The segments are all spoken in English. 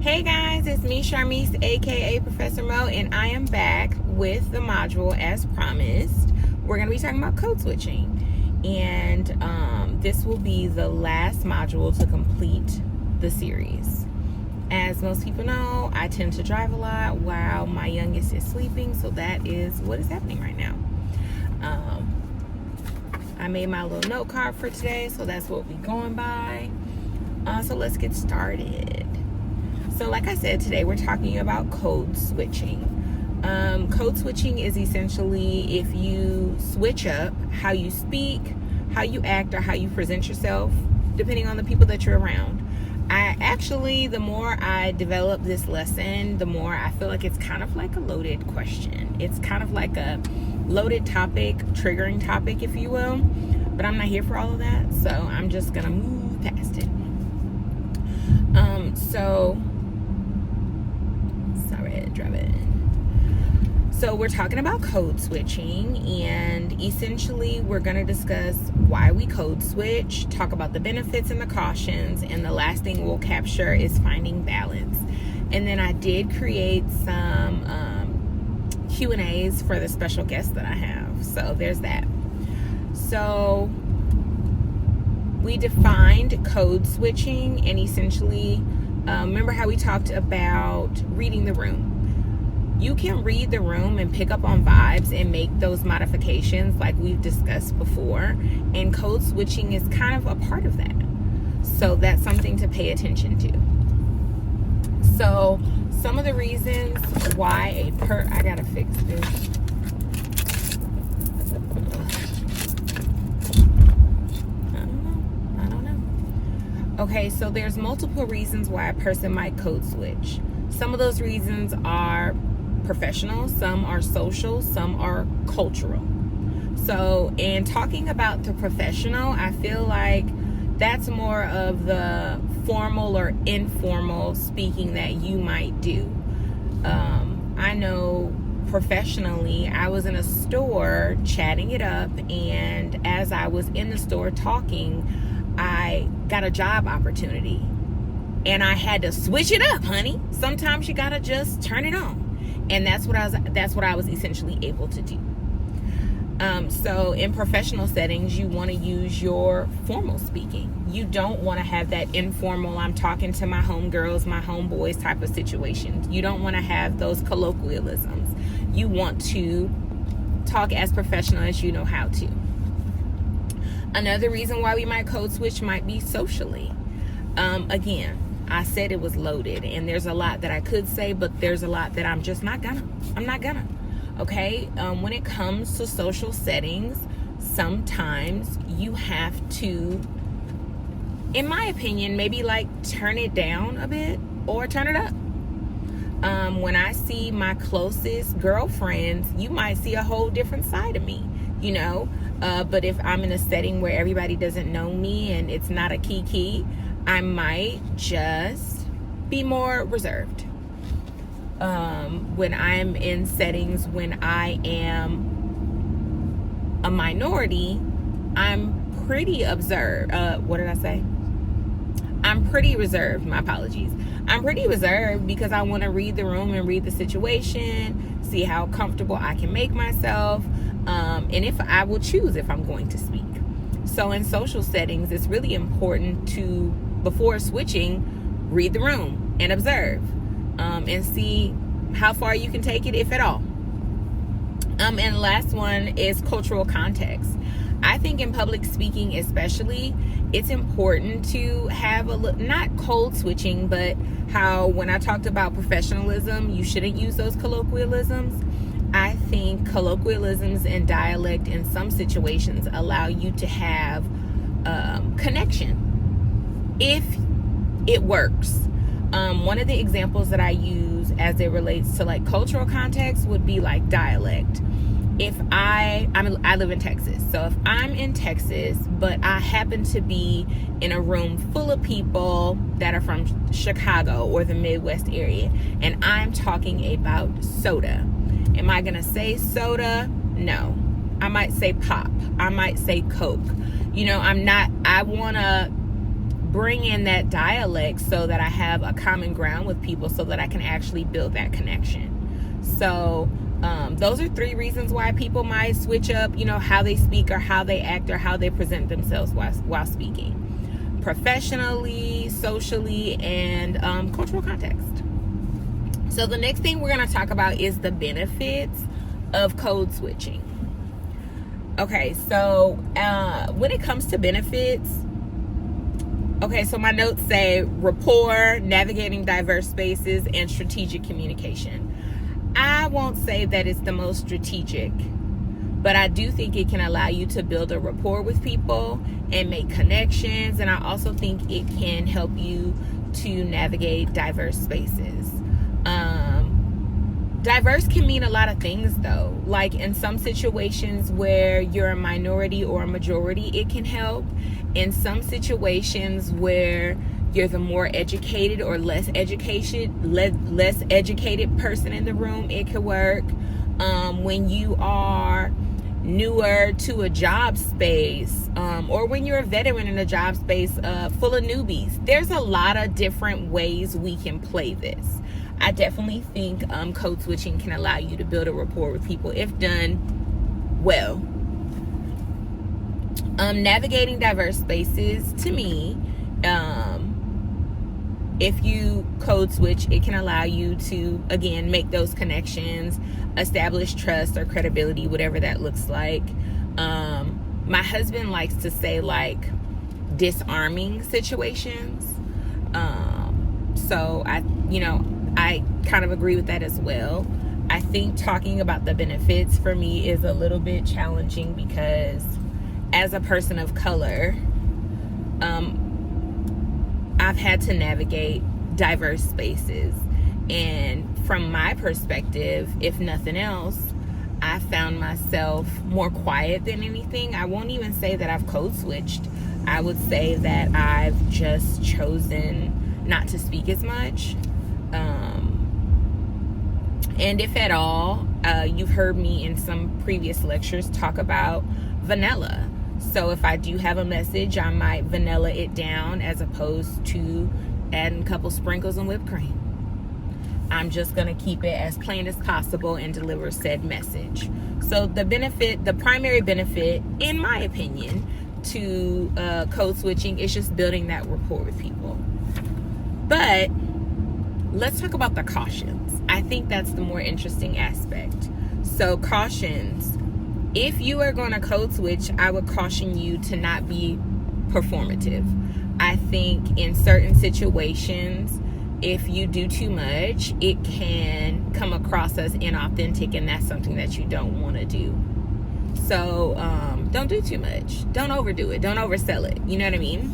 Hey guys, it's me, Charmise, aka Professor Mo, and I am back with the module as promised. We're going to be talking about code switching, and this will be the last module to complete the series. As most people know, I tend to drive a lot while my youngest is sleeping, so that is what is happening right now. I made my little note card for today, so that's what we're going by. So let's get started. So like I said, today we're talking about code switching. Code switching is essentially if you switch up how you speak, how you act, or how you present yourself, depending on the people that you're around. The more I develop this lesson, the more I feel like it's kind of like a loaded question. It's kind of like a loaded topic, triggering topic, if you will. But I'm not here for all of that, so I'm just gonna move past it. So we're talking about code switching, and essentially we're going to discuss why we code switch, talk about the benefits and the cautions, and the last thing we'll capture is finding balance. And then I did create some Q&As for the special guests that I have. So there's that. So we defined code switching, and essentially, remember how we talked about reading the room? You can read the room and pick up on vibes and make those modifications like we've discussed before, and code switching is kind of a part of that. So that's something to pay attention to. So some of the reasons why I gotta fix this. I don't know. Okay, so there's multiple reasons why a person might code switch. Some of those reasons are professional, some are social, some are cultural. So in talking about the professional, I feel like that's more of the formal or informal speaking that you might do. I know professionally, I was in a store chatting it up, and as I was in the store talking, I got a job opportunity, and I had to switch it up, honey. Sometimes you gotta just turn it on. And that's what I was essentially able to do. So in professional settings, you want to use your formal speaking. You don't want to have that informal, I'm talking to my homegirls, my homeboys type of situation. You don't want to have those colloquialisms. You want to talk as professional as you know how to. Another reason why we might code switch might be socially. Again, I said it was loaded, and there's a lot that I could say, but there's a lot that I'm not gonna. Okay? When it comes to social settings, sometimes you have to, in my opinion, maybe like turn it down a bit or turn it up. When I see my closest girlfriends, you might see a whole different side of me, you know? But if I'm in a setting where everybody doesn't know me and it's not a kiki, I might just be more reserved. When I'm in settings when I am a minority, I'm pretty observed. I'm pretty reserved. My apologies. I'm pretty reserved because I want to read the room and read the situation, see how comfortable I can make myself, and if I will choose if I'm going to speak. So in social settings, it's really important to, before switching, read the room and observe, and see how far you can take it, if at all. And the last one is cultural context. I think in public speaking especially, it's important to have not code switching, but how when I talked about professionalism, you shouldn't use those colloquialisms. I think colloquialisms and dialect in some situations allow you to have connection if it works. One of the examples that I use as it relates to like cultural context would be like dialect. If I live in Texas, so if I'm in Texas, but I happen to be in a room full of people that are from Chicago or the Midwest area, and I'm talking about soda, am I gonna say soda? No. I might say pop. I might say Coke. You know, I wanna bring in that dialect so that I have a common ground with people so that I can actually build that connection. So those are 3 reasons why people might switch up, how they speak or how they act or how they present themselves while speaking. Professionally, socially, and cultural context. So the next thing we're going to talk about is the benefits of code switching. Okay, so when it comes to benefits, so my notes say rapport, navigating diverse spaces, and strategic communication. I won't say that it's the most strategic, but I do think it can allow you to build a rapport with people and make connections. And I also think it can help you to navigate diverse spaces. Diverse can mean a lot of things, though. Like in some situations where you're a minority or a majority, it can help. In some situations where you're the more educated or less educated person in the room, it could work. When you are newer to a job space, or when you're a veteran in a job space full of newbies, there's a lot of different ways we can play this. I definitely think code switching can allow you to build a rapport with people if done well. Navigating diverse spaces, to me, if you code switch, it can allow you to, again, make those connections, establish trust or credibility, whatever that looks like. My husband likes to say, like, disarming situations. So I kind of agree with that as well. I think talking about the benefits for me is a little bit challenging because as a person of color, I've had to navigate diverse spaces. And from my perspective, if nothing else, I found myself more quiet than anything. I won't even say that I've code switched. I would say that I've just chosen not to speak as much. And if at all, you've heard me in some previous lectures talk about vanilla. So if I do have a message, I might vanilla it down as opposed to adding a couple sprinkles and whipped cream. I'm just going to keep it as plain as possible and deliver said message. So the primary benefit, in my opinion, to code switching is just building that rapport with people. But let's talk about the cautions. I think that's the more interesting aspect. So cautions. If you are going to code switch, I would caution you to not be performative. I think in certain situations, if you do too much, it can come across as inauthentic, and that's something that you don't want to do. So don't do too much. Don't overdo it. Don't oversell it. You know what I mean?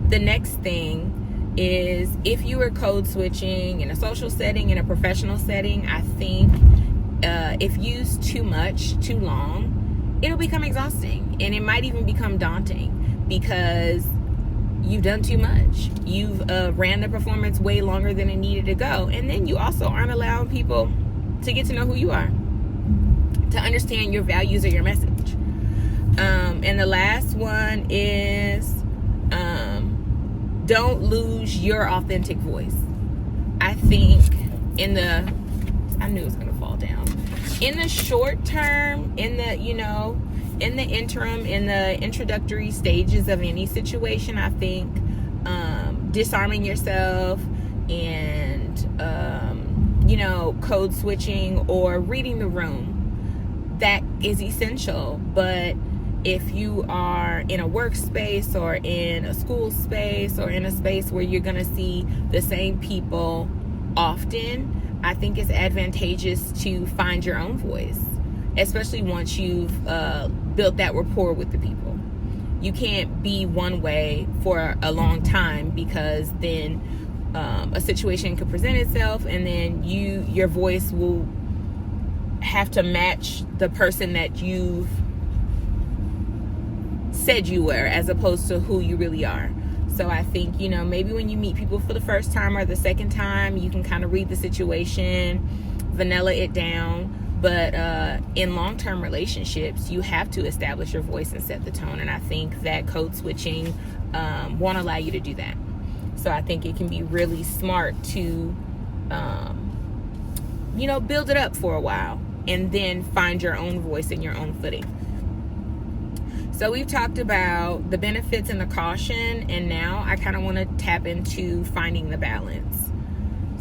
The next thing is, if you are code switching in a social setting, in a professional setting, I think if used too much, too long, it'll become exhausting, and it might even become daunting because you've done too much. You've ran the performance way longer than it needed to go, and then you also aren't allowing people to get to know who you are, to understand your values or your message. And the last one is don't lose your authentic voice. I think I knew it was going to fall down. In the short term, in the interim, in the introductory stages of any situation, I think disarming yourself and, code switching or reading the room, that is essential. But if you are in a workspace or in a school space or in a space where you're going to see the same people often, I think it's advantageous to find your own voice, especially once you've built that rapport with the people. You can't be one way for a long time, because then a situation could present itself, and then your voice will have to match the person that you've said you were, as opposed to who you really are. So I think, maybe when you meet people for the first time or the second time, you can kind of read the situation, vanilla it down. But in long-term relationships, you have to establish your voice and set the tone. And I think that code switching won't allow you to do that. So I think it can be really smart to, build it up for a while and then find your own voice and your own footing. So we've talked about the benefits and the caution, and now I kind of want to tap into finding the balance.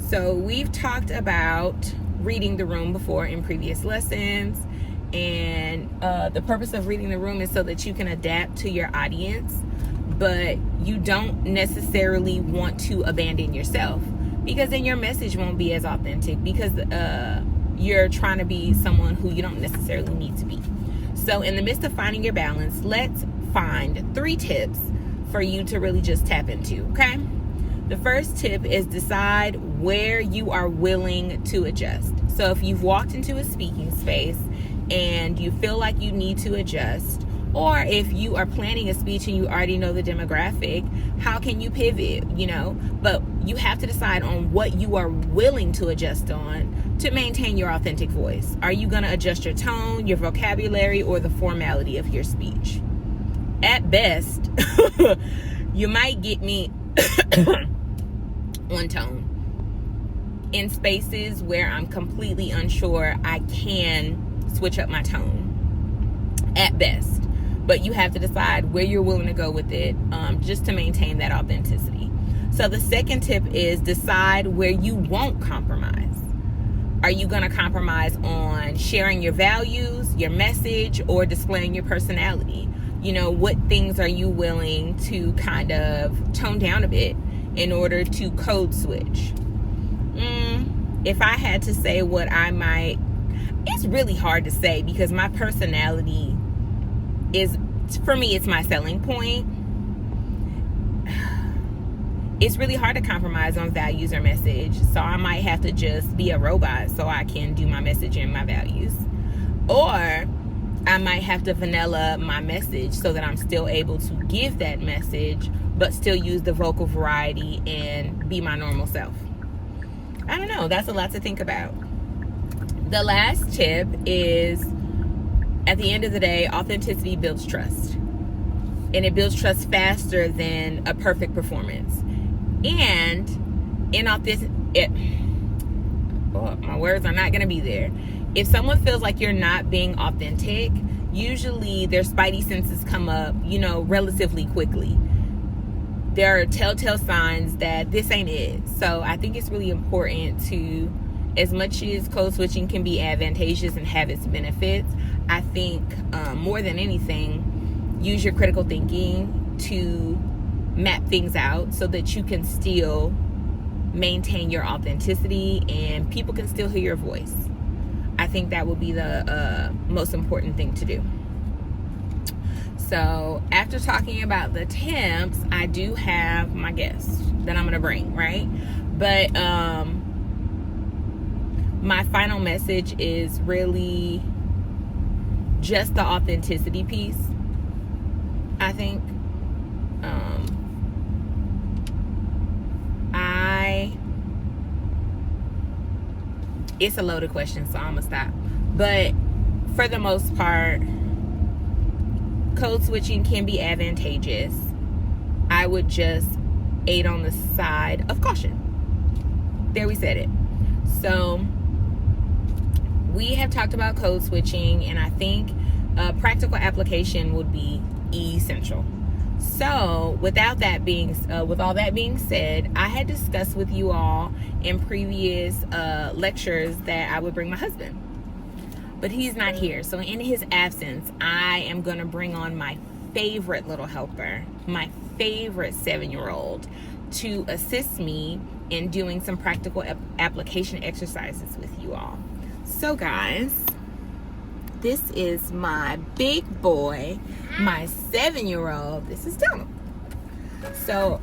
So we've talked about reading the room before in previous lessons, and the purpose of reading the room is so that you can adapt to your audience, but you don't necessarily want to abandon yourself, because then your message won't be as authentic, because you're trying to be someone who you don't necessarily need to be. So in the midst of finding your balance, let's find 3 tips for you to really just tap into, okay? The first tip is decide where you are willing to adjust. So if you've walked into a speaking space and you feel like you need to adjust, or if you are planning a speech and you already know the demographic, how can you pivot, But you have to decide on what you are willing to adjust on to maintain your authentic voice. Are you going to adjust your tone, your vocabulary, or the formality of your speech? At best, you might get me on tone. In spaces where I'm completely unsure, I can switch up my tone. At best. But you have to decide where you're willing to go with it, just to maintain that authenticity. So the second tip is decide where you won't compromise. Are you going to compromise on sharing your values, your message, or displaying your personality? What things are you willing to kind of tone down a bit in order to code switch? If I had to say what I might, it's really hard to say, because my personality is, for me, it's my selling point. It's really hard to compromise on values or message. So I might have to just be a robot so I can do my message and my values. Or I might have to vanilla my message so that I'm still able to give that message, but still use the vocal variety and be my normal self. I don't know. That's a lot to think about. The last tip is, at the end of the day, authenticity builds trust. And it builds trust faster than a perfect performance. And my words are not going to be there. If someone feels like you're not being authentic, usually their spidey senses come up, relatively quickly. There are telltale signs that this ain't it. So I think it's really important to, as much as code switching can be advantageous and have its benefits, I think more than anything, use your critical thinking to map things out so that you can still maintain your authenticity and people can still hear your voice. I think that would be the most important thing to do. So after talking about the tips, I do have my guest that I'm going to bring, right? But my final message is really just the authenticity piece, I think. It's a loaded question, so I'm gonna stop. But for the most part, code switching can be advantageous. I would just aid on the side of caution. There, we said it. So we have talked about code switching, and I think practical application would be essential. So with all that being said, I had discussed with you all in previous lectures that I would bring my husband, but he's not here. So in his absence, I am going to bring on my favorite little helper, my favorite 7-year-old, to assist me in doing some practical application exercises with you all. So guys, this is my big boy, my 7-year-old. This is Donald. So,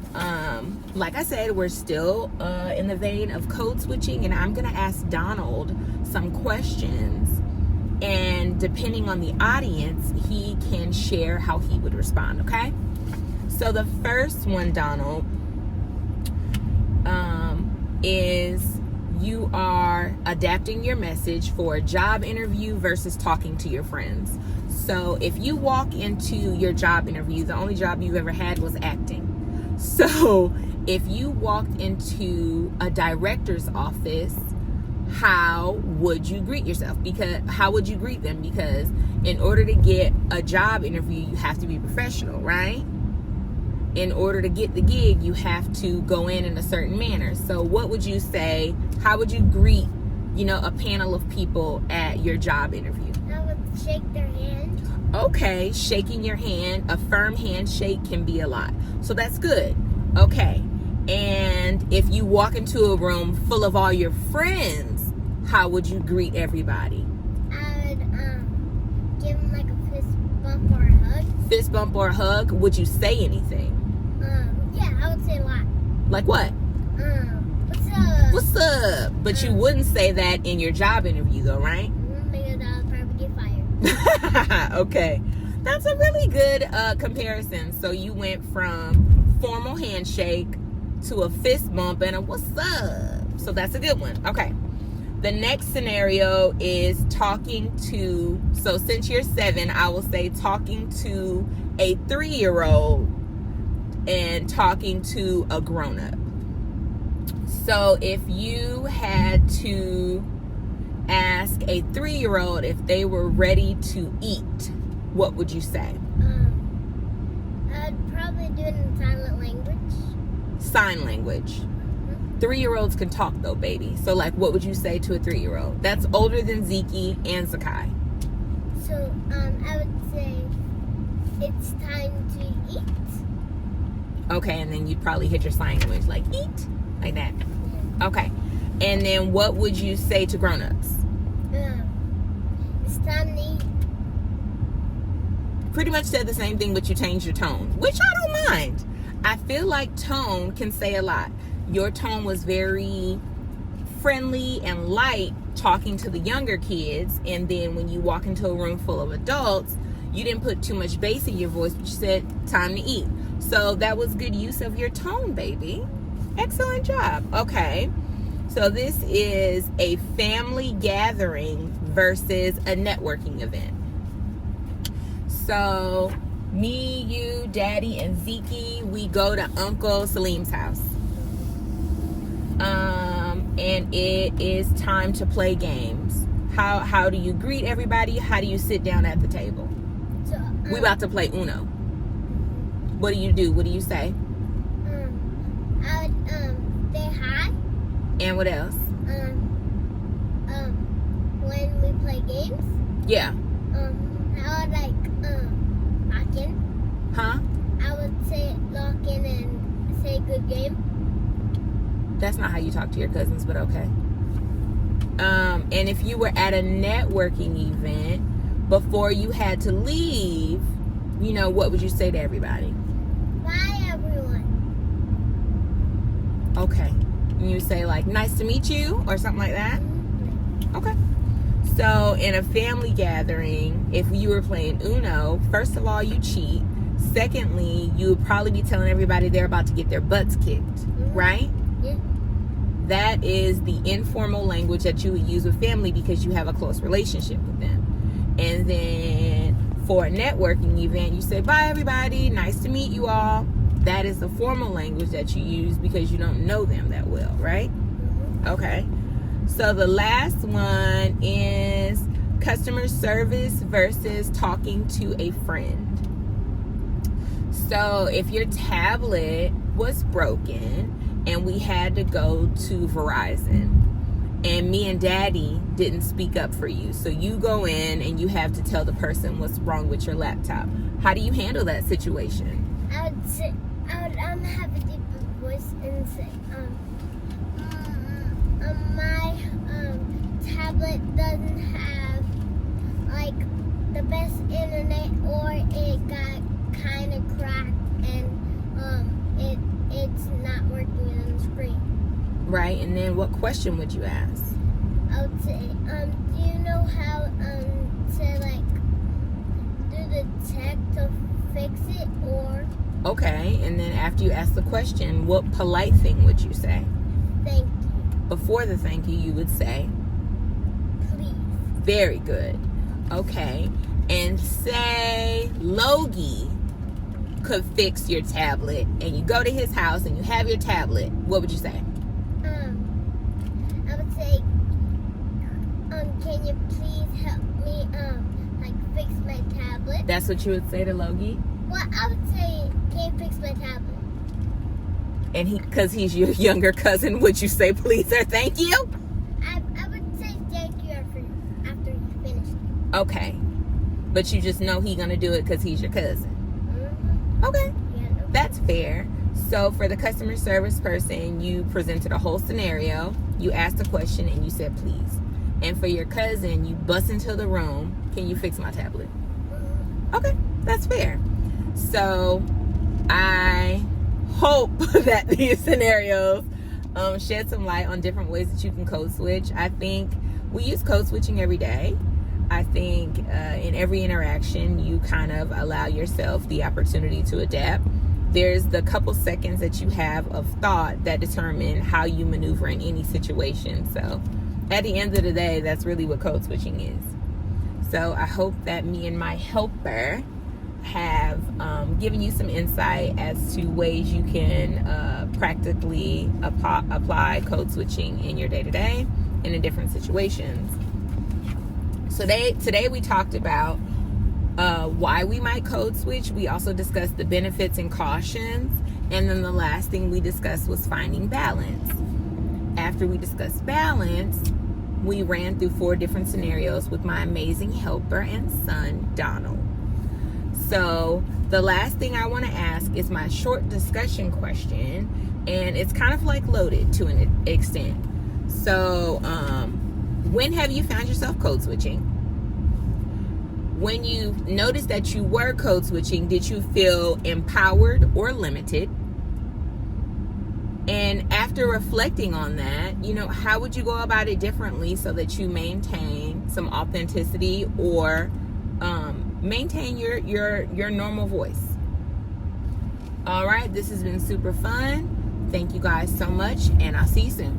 like I said, we're still in the vein of code switching, and I'm going to ask Donald some questions. And depending on the audience, he can share how he would respond, okay? So the first one, Donald, is you are adapting your message for a job interview versus talking to your friends. So if you walk into your job interview, the only job you've ever had was acting. So if you walked into a director's office, how would you greet yourself? How would you greet them? Because in order to get a job interview, you have to be professional, right? In order to get the gig, you have to go in a certain manner. So what would you say? How would you greet, a panel of people at your job interview? I would shake their hand. Okay, shaking your hand. A firm handshake can be a lot. So that's good. Okay. And if you walk into a room full of all your friends, how would you greet everybody? I would give them like a fist bump or a hug. Fist bump or a hug? Would you say anything? Yeah, I would say a lot. Like what? What's up? What's up? But you wouldn't say that in your job interview though, right? Because I would probably get fired. Okay. That's a really good comparison. So you went from formal handshake to a fist bump and a what's up. So that's a good one. Okay. The next scenario is talking to, so since you're 7, I will say talking to a 3-year-old and talking to a grown-up. So if you had to ask a 3-year-old if they were ready to eat, what would you say? I'd probably do it in silent language. Sign language. 3-year-olds can talk though, baby. So like, what would you say to a 3-year-old? That's older than Zeke and Zakai. So I would say it's time to eat. Okay, and then you'd probably hit your sign language like eat, like that. Okay, and then what would you say to grown-ups? It's time to eat. Pretty much said the same thing, but you changed your tone, which I don't mind. I feel like tone can say a lot. Your tone was very friendly and light talking to the younger kids, and then when you walk into a room full of adults, you didn't put too much bass in your voice, but you said time to eat. So that was good use of your tone, baby. Excellent job. Okay, so this is a family gathering versus a networking event. So me, you, Daddy, and Zeke, we go to Uncle Salim's house. And it is time to play games. How do you greet everybody? How do you sit down at the table? So, We about to play Uno. What do you do? What do you say? I would say hi. And what else? When we play games. Yeah. I would lock in. Huh? I would say lock in and say good game. That's not how you talk to your cousins, but okay. And if you were at a networking event, before you had to leave, what would you say to everybody? Bye, everyone. Okay. And you say like, nice to meet you, or something like that? Okay. So in a family gathering, if you were playing Uno, first of all, you cheat. Secondly, you would probably be telling everybody they're about to get their butts kicked, right? Yeah. That is the informal language that you would use with family because you have a close relationship with them. And then for a networking event, you say, bye everybody, nice to meet you all. That is the formal language that you use because you don't know them that well, right? Okay. So the last one is customer service versus talking to a friend. So if your tablet was broken and we had to go to Verizon and me and Daddy didn't speak up for you, so you go in and you have to tell the person what's wrong with your laptop, how do you handle that situation? I would have a deeper voice and say, my tablet doesn't have like the best internet, or it got kind of cracked and it's not working on the screen. Right, and then what question would you ask? I would say, do you know how to like do the tech to fix it, or? Okay, and then after you ask the question, what polite thing would you say? Thank you. Before the thank you, you would say? Please. Very good. Okay, and say Logie could fix your tablet, and you go to his house and you have your tablet, what would you say? I would say, can you please help me, fix my tablet? That's what you would say to Logie? Well, I would say, can you fix my tablet? And because he's your younger cousin, would you say please or thank you? I would say thank you after you finish it. Okay. But you just know he's going to do it because he's your cousin. Mm-hmm. Okay. Yeah, no. That's fair. So for the customer service person, you presented a whole scenario. You asked a question and you said please. And for your cousin, you bust into the room. Can you fix my tablet? Mm-hmm. Okay. That's fair. So I hope that these scenarios shed some light on different ways that you can code switch. I think we use code switching every day. I think in every interaction, you kind of allow yourself the opportunity to adapt. There's the couple seconds that you have of thought that determine how you maneuver in any situation. So at the end of the day, that's really what code switching is. So I hope that me and my helper have given you some insight as to ways you can practically apply code switching in your day-to-day and in different situations. So today we talked about why we might code switch. We also discussed the benefits and cautions. And then the last thing we discussed was finding balance. After we discussed balance, we ran through 4 different scenarios with my amazing helper and son, Donald. So the last thing I want to ask is my short discussion question, and it's kind of like loaded to an extent. So when have you found yourself code switching? When you noticed that you were code switching, did you feel empowered or limited? And after reflecting on that, how would you go about it differently so that you maintain some authenticity or maintain your normal voice? All right, this has been super fun. Thank you guys so much, and I'll see you soon.